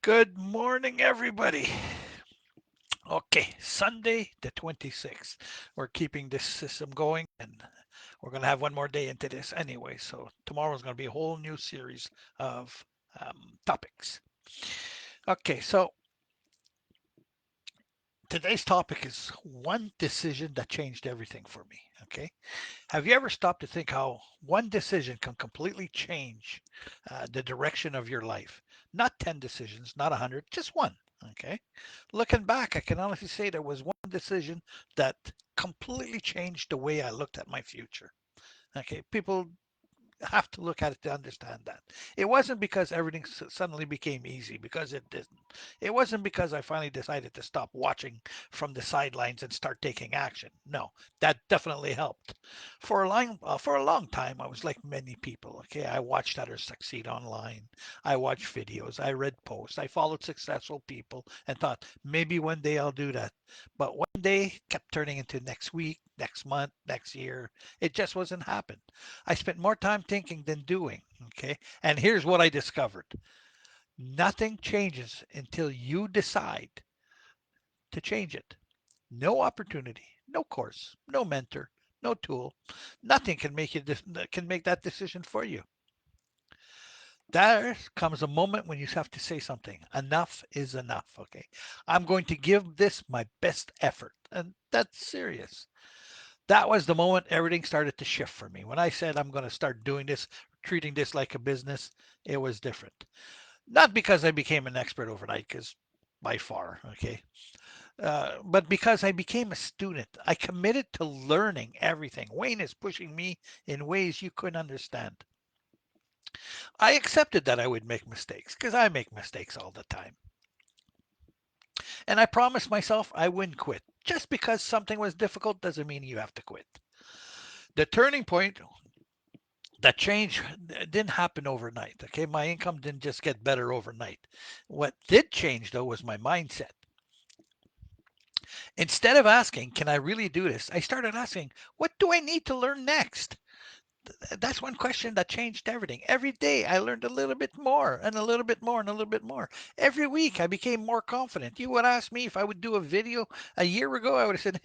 Good morning, everybody. Okay, Sunday the 26th. We're keeping this system going, and we're going to have one more day into this anyway. So tomorrow's going to be a whole new series of topics. Okay, so today's topic is one decision that changed everything for me. Okay, have you ever stopped to think how one decision can completely change the direction of your life? Not 10 decisions, not 100, just one. Okay. Looking back, I can honestly say there was one decision that completely changed the way I looked at my future. Okay. People have to look at it to understand that. It wasn't because everything suddenly became easy, because it didn't. It wasn't because I finally decided to stop watching from the sidelines and start taking action. No, that definitely helped. For a long time, I was like many people. Okay, I watched others succeed online. I watched videos. I read posts. I followed successful people and thought maybe one day I'll do that. But one day kept turning into next week, next month, next year. It just wasn't happening. I spent more time thinking than doing. Okay. And here's what I discovered: nothing changes until you decide to change it. No opportunity, no course, no mentor, no tool. Nothing can make can make that decision for you. There comes a moment when you have to say something. Enough is enough. Okay. I'm going to give this my best effort. And that's serious. That was the moment everything started to shift for me. When I said I'm going to start doing this, treating this like a business, it was different. Not because I became an expert overnight, because by far, okay, but because I became a student. I committed to learning everything. Wayne is pushing me in ways you couldn't understand. I accepted that I would make mistakes because I make mistakes all the time. And I promised myself I wouldn't quit. Just because something was difficult doesn't mean you have to quit. The turning point, that change didn't happen overnight. Okay. My income didn't just get better overnight. What did change, though, was my mindset. Instead of asking, can I really do this? I started asking, what do I need to learn next? That's one question that changed everything. Every day I learned a little bit more and a little bit more and a little bit more. Every week I became more confident. You would ask me if I would do a video a year ago, I would have said,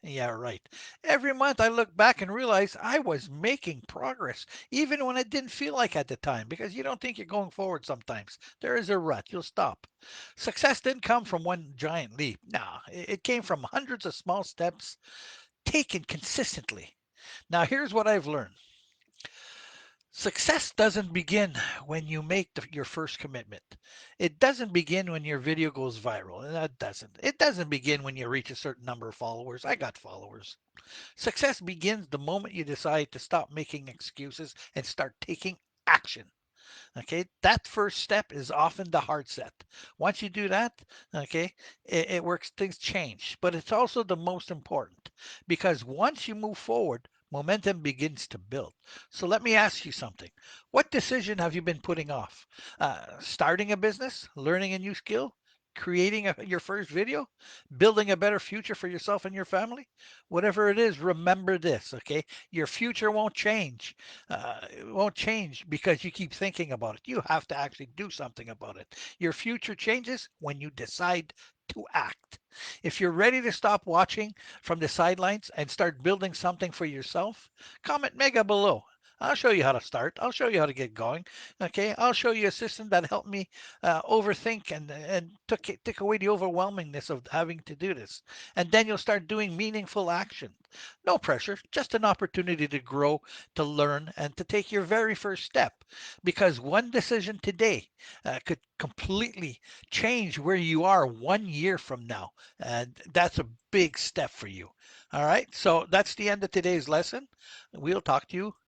yeah, right. Every month I look back and realize I was making progress, even when it didn't feel like at the time, because you don't think you're going forward sometimes. There is a rut. You'll stop. Success didn't come from one giant leap. No, it came from hundreds of small steps taken consistently. Now, here's what I've learned. Success doesn't begin when you make your first commitment. It doesn't begin when your video goes viral. And that doesn't. It doesn't begin when you reach a certain number of followers. I got followers. Success begins the moment you decide to stop making excuses and start taking action. Okay, that first step is often the hard set. Once you do that, okay, it works, things change. But it's also the most important, because once you move forward, momentum begins to build. So let me ask you something. What decision have you been putting off? Starting a business, learning a new skill, creating your first video, building a better future for yourself and your family? Whatever it is, remember this, okay? Your future won't change. It won't change because you keep thinking about it. You have to actually do something about it. Your future changes when you decide to act. If you're ready to stop watching from the sidelines and start building something for yourself, comment mega below. I'll show you how to start. I'll show you how to get going. Okay, I'll show you a system that helped me overthink and took away the overwhelmingness of having to do this. And then you'll start doing meaningful action. No pressure, just an opportunity to grow, to learn, and to take your very first step. Because one decision today could completely change where you are 1 year from now. And that's a big step for you. All right. So that's the end of today's lesson. We'll talk to you